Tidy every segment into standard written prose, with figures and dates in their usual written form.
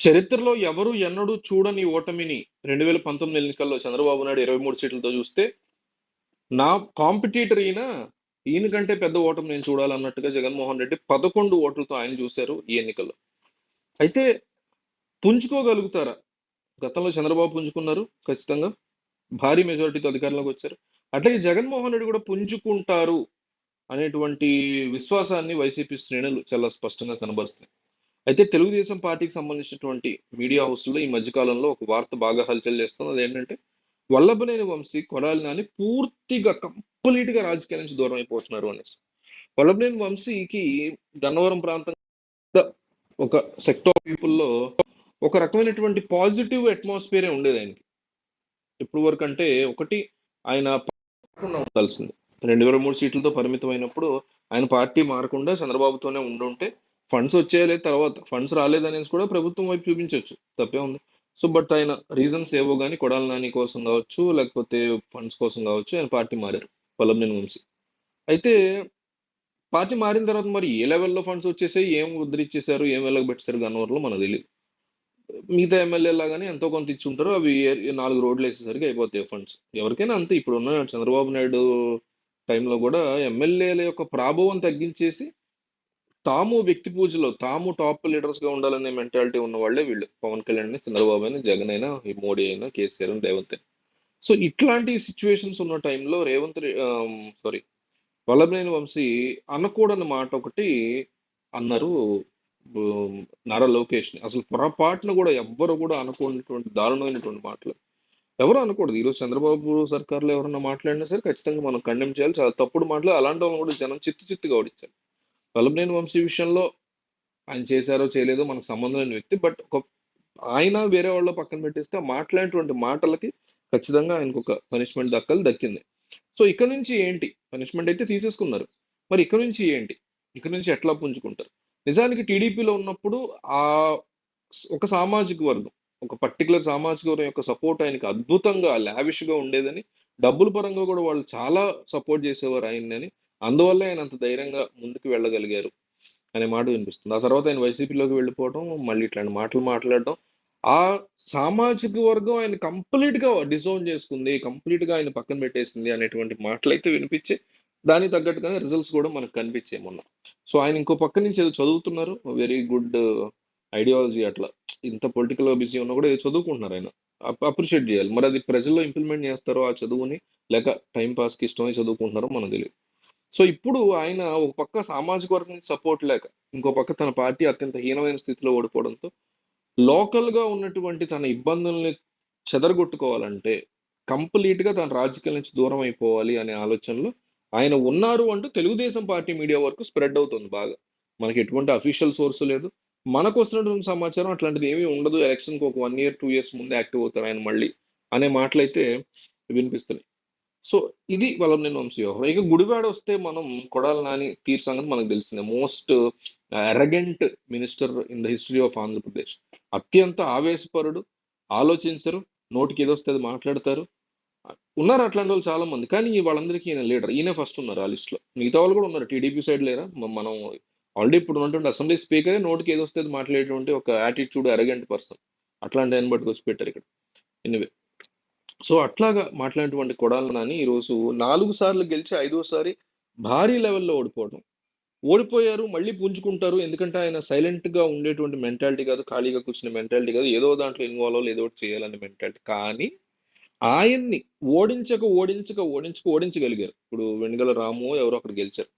చరిత్రలో ఎవరు ఎన్నడూ చూడని ఓటమిని 2019 ఎన్నికల్లో చంద్రబాబు నాయుడు 23 సీట్లతో చూస్తే, నా కాంపిటీటర్ ఈయన కంటే పెద్ద ఓటమి నేను చూడాలన్నట్టుగా జగన్మోహన్ రెడ్డి 11 ఓట్లతో ఆయన చూశారు ఈ ఎన్నికల్లో. అయితే పుంజుకోగలుగుతారా? గతంలో చంద్రబాబు పుంజుకున్నారు ఖచ్చితంగా. భారీ మెజారిటీతో అధికారంలోకి వచ్చారు. అట్లాగే జగన్మోహన్ రెడ్డి కూడా పుంజుకుంటారు అనేటువంటి విశ్వాసాన్ని వైసీపీ శ్రేణులు చాలా స్పష్టంగా కనబరుస్తున్నాయి. అయితే తెలుగుదేశం పార్టీకి సంబంధించినటువంటి మీడియా హౌస్‌లో ఈ మధ్య కాలంలో ఒక వార్త బాగా హల్చల్ చేస్తుంది. అదేంటంటే వల్లభనేని వంశీ, కొడాలి నాని పూర్తిగా కంప్లీట్‌గా రాజకీయాల నుంచి దూరం అయిపోతున్నారు అనేసి. వల్లభనేని వంశీకి గన్నవరం ప్రాంతం ఒక సెక్టర్ ఆఫ్ పీపుల్‌లో ఒక రకమైనటువంటి పాజిటివ్ అట్మాస్ఫియరే ఉండేది ఆయనకి. ఇప్పుడు వరకు అంటే ఒకటి ఆయన మారకుండా ఉండాల్సింది. 223 సీట్లతో పరిమితమైనప్పుడు ఆయన పార్టీ మారకుండా చంద్రబాబుతోనే ఉండుంటే ఫండ్స్ వచ్చేయలే తర్వాత ఫండ్స్ రాలేదనేసి కూడా ప్రభుత్వం వైపు చూపించొచ్చు. తప్పే ఉంది. సో బట్ ఆయన రీజన్స్ ఏవో గాని కొడాలి నాని కోసం కావచ్చు, లేకపోతే ఫండ్స్ కోసం కావచ్చు ఆయన పార్టీ మారారు. వల్లభనేని వంశీ. అయితే పార్టీ మారిన తర్వాత మరి ఏ లెవెల్‌లో ఫండ్స్ వచ్చేసాయి, ఏం ఉద్ధరిచ్చేసారు, ఏం వెలగబెట్టేసారు గన్నవరంలో మనకు తెలీదు. మిగతా ఎమ్మెల్యేలాగానే ఎంతో కొంత ఇచ్చుంటారు. అవి 4 రోడ్లు వేసేసరికి అయిపోతాయి ఫండ్స్. ఎవరికైనా అంతే. ఇప్పుడున్న చంద్రబాబు నాయుడు టైంలో కూడా ఎమ్మెల్యేల యొక్క ప్రాభవం తగ్గించేసి తాము వ్యక్తి పూజలో తాము టాప్ లీడర్స్ గా ఉండాలనే మెంటాలిటీ ఉన్న వాళ్ళే వీళ్ళు. పవన్ కళ్యాణ్ అయినా, చంద్రబాబు అయినా, జగన్ అయినా, ఈ మోడీ అయినా, కేసీఆర్ అయినా, రేవంత్ అయినా. సో ఇట్లాంటి సిచ్యువేషన్స్ ఉన్న టైంలో సారీ వల్లభనేని వంశీ అనకూడని మాట ఒకటి అన్నారు. నారా లోకేష్ని అసలు పొరపాటున కూడా ఎవ్వరు కూడా అనుకోనటువంటి దారుణమైనటువంటి మాటలు ఎవరు అనకూడదు. ఈరోజు చంద్రబాబు సర్కార్లో ఎవరన్నా మాట్లాడినా సరే ఖచ్చితంగా మనం కండెమ్ చేయాలి. చాలా తప్పుడు మాటలు. అలాంటి వాళ్ళని కూడా జనం చిత్తుగా ఓడించాలి. వల్లభనేని వంశీ విషయంలో ఆయన చేశారో చేయలేదో మనకు సంబంధం లేని వ్యక్తి. బట్ ఒక ఆయన వేరే వాళ్ళ పక్కన పెట్టేస్తే ఆ మాట్లాడినటువంటి మాటలకి ఖచ్చితంగా ఆయనకు ఒక పనిష్మెంట్ దక్కింది. సో ఇక్కడ నుంచి ఏంటి? పనిష్మెంట్ అయితే తీసేసుకున్నారు. మరి ఇక్కడ నుంచి ఏంటి? ఇక్కడ నుంచి ఎట్లా పుంజుకుంటారు? నిజానికి టీడీపీలో ఉన్నప్పుడు ఆ ఒక సామాజిక వర్గం, ఒక పర్టికులర్ సామాజిక వర్గం యొక్క సపోర్ట్ ఆయనకి అద్భుతంగా లావిష్‌గా ఉండేదని, డబ్బుల పరంగా కూడా వాళ్ళు చాలా సపోర్ట్ చేసేవారు ఆయన్నని. అందువల్లే ఆయన అంత ధైర్యంగా ముందుకు వెళ్ళగలిగారు అనే మాట వినిపిస్తుంది. ఆ తర్వాత ఆయన వైసీపీలోకి వెళ్ళిపోవడం, మళ్ళీ ఇట్లాంటి మాటలు మాట్లాడడం, ఆ సామాజిక వర్గం ఆయన కంప్లీట్‌గా డిసోన్ చేసుకుంది. కంప్లీట్‌గా ఆయన పక్కన పెట్టేసింది అనేటువంటి మాటలైతే వినిపించాయి. దానికి తగ్గట్టుగానే రిజల్ట్స్ కూడా మనకు కనిపించాయి మొన్న. సో ఆయన ఇంకో పక్క నుంచి ఏదో చదువుతున్నారు. వెరీ గుడ్ ఐడియాలజీ అట్లా. ఇంత పొలిటికల్‌గా బిజీ ఉన్నా కూడా ఏదో చదువుకుంటున్నారు ఆయన. అప్రిషియేట్ చేయాలి. మరి అది ప్రజల్లో ఇంప్లిమెంట్ చేస్తారో ఆ చదువుని, లేక టైమ్ పాస్‌కి ఇష్టమై చదువుకుంటున్నారో మనకు తెలీదు. సో ఇప్పుడు ఆయన ఒక పక్క సామాజిక వర్గం నుంచి సపోర్ట్ లేక, ఇంకో పక్క తన పార్టీ అత్యంత హీనమైన స్థితిలో ఓడిపోవడంతో, లోకల్‌గా ఉన్నటువంటి తన ఇబ్బందుల్ని చెదరగొట్టుకోవాలంటే, కంప్లీట్‌గా తన రాజకీయాల నుంచి దూరం అయిపోవాలి అనే ఆలోచనలో ఆయన ఉన్నారు అంటూ తెలుగుదేశం పార్టీ మీడియా వరకు స్ప్రెడ్ అవుతుంది బాగా. మనకి ఎటువంటి అఫీషియల్ సోర్స్ లేదు. మనకొస్తున్నటువంటి సమాచారం అట్లాంటిది ఏమీ ఉండదు. ఎలక్షన్‌కి ఒక 1 ఇయర్, 2 ఇయర్స్ ముందే యాక్టివ్ అవుతారు ఆయన మళ్ళీ అనే మాటలైతే వినిపిస్తున్నాయి. సో ఇది వల్లభనేని వంశీ వ్యవహారం. ఇక గుడివాడ వస్తే మనం కొడాలి నాని తీరు సంగతి మనకు తెలిసిందే. Most arrogant minister in the history of Andhra Pradesh. అత్యంత ఆవేశపరుడు, ఆలోచించరు, నోటికి ఏదొస్తే అది మాట్లాడతారు. ఉన్నారు అట్లాంటి వాళ్ళు చాలా మంది. కానీ వాళ్ళందరికీ ఈయన లీడర్. ఈయనే ఫస్ట్ ఉన్నారు ఆ లిస్ట్‌లో. మిగతా వాళ్ళు కూడా ఉన్నారు. టీడీపీ సైడ్ లేరా? మనం ఆల్రెడీ ఇప్పుడు ఉన్నటువంటి అసెంబ్లీ స్పీకరే నోటికి ఏదొస్తే అది మాట్లాడేటువంటి ఒక యాటిట్యూడ్ అరగెంట్ పర్సన్. అట్లాంటి ఆయన పట్టుకొచ్చి పెట్టారు ఇక్కడ. ఎనీవే. సో అట్లాగా మాట్లాడినటువంటి కొడాలి నాని ఈరోజు 4 సార్లు గెలిచి ఐదోసారి భారీ లెవెల్‌లో ఓడిపోవడం. ఓడిపోయారు, మళ్ళీ పుంజుకుంటారు. ఎందుకంటే ఆయన సైలెంట్‌గా ఉండేటువంటి మెంటాలిటీ కాదు. ఖాళీగా కూర్చునే మెంటాలిటీ కాదు. ఏదో దాంట్లో ఇన్వాల్వ్ అవ్వాలి, ఏదో ఒకటి చేయాలనే మెంటాలిటీ. కానీ ఆయన్ని ఓడించగలిగారు. ఇప్పుడు వెనిగల రాము ఎవరో ఒకరు గెలిచారు.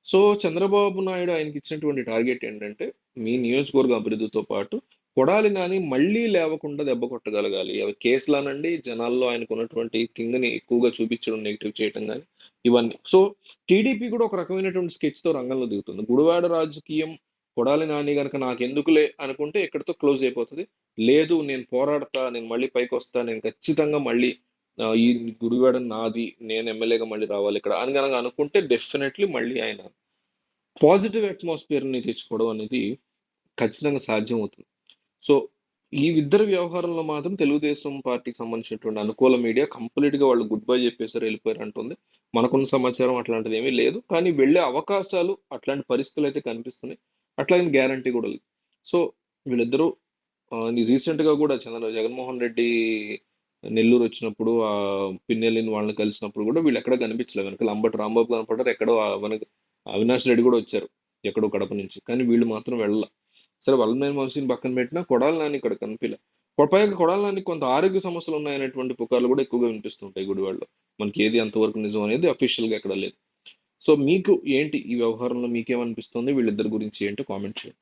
సో చంద్రబాబు నాయుడు ఆయనకి ఇచ్చినటువంటి టార్గెట్ ఏంటంటే, మీ నియోజకవర్గ అభివృద్ధితో పాటు కొడాలి నాని మళ్ళీ లేవకుండా దెబ్బ కొట్టగలగాలి. అవి కేసులనండి, జనాల్లో ఆయనకున్నటువంటి థింగ్‌ని ఎక్కువగా చూపించడం, నెగెటివ్ చేయటం గాని, ఇవన్నీ. సో టీడీపీ కూడా ఒక రకమైనటువంటి స్కెచ్‌తో రంగంలో దిగుతుంది. గుడివాడ రాజకీయం కొడాలి నాని గనక నాకెందుకులే అనుకుంటే ఇక్కడితో క్లోజ్ అయిపోతది. లేదు నేను పోరాడతా, నేను మళ్ళీ పైకొస్తా, నేను ఖచ్చితంగా మళ్ళీ ఈ గుడివాడ నాది, నేను ఎమ్మెల్యేగా మళ్ళీ రావాలి ఇక్కడ అని గనక అనుకుంటే డెఫినెట్‌లీ మళ్ళీ ఆయన పాజిటివ్ అట్మాస్ఫియర్‌ని తెచ్చుకోవడం అనేది ఖచ్చితంగా సాధ్యమవుతుంది. సో ఈ ఇద్దరి వ్యవహారంలో మాత్రం తెలుగుదేశం పార్టీకి సంబంధించినటువంటి అనుకూల మీడియా కంప్లీట్‌గా వాళ్ళు గుడ్ బై చెప్పేసారు, వెళ్ళిపోయారు అంటుంది. మనకున్న సమాచారం అట్లాంటిది ఏమీ లేదు. కానీ వెళ్ళే అవకాశాలు, అట్లాంటి పరిస్థితులైతే కనిపిస్తున్నాయి. అట్లాగని గ్యారంటీ కూడా లేదు. సో వీళ్ళిద్దరూ రీసెంట్ గా కూడా జగన్మోహన్ రెడ్డి నెల్లూరు వచ్చినప్పుడు ఆ పిన్నెల్లిని వాళ్ళని కలిసినప్పుడు కూడా వీళ్ళు ఎక్కడ కనిపించలేదు. వెనకాల అంబటి రాంబాబు కనపడ్డారు, ఎక్కడో మనకి అవినాష్ రెడ్డి కూడా వచ్చారు ఎక్కడో కడప నుంచి, కానీ వీళ్ళు మాత్రం వెళ్ళాల. సరే వల్లభనేని వంశీని పక్కన పెట్టినా కొడాలి నాని ఇక్కడ కనిపించలే. పైగా కొడాలి నాని కొంత ఆరోగ్య సమస్యలు ఉన్నాయనేటువంటి పుకార్లు కూడా ఎక్కువగా వినిపిస్తుంటాయి గుడివాడలో. మనకి ఏది అంతవరకు నిజం అనేది అఫీషియల్ గా ఎక్కడ లేదు. సో మీకు ఏంటి ఈ వ్యవహారంలో మీకేమనిపిస్తుంది, వీళ్ళిద్దరి గురించి ఏంటో కామెంట్ చేయండి.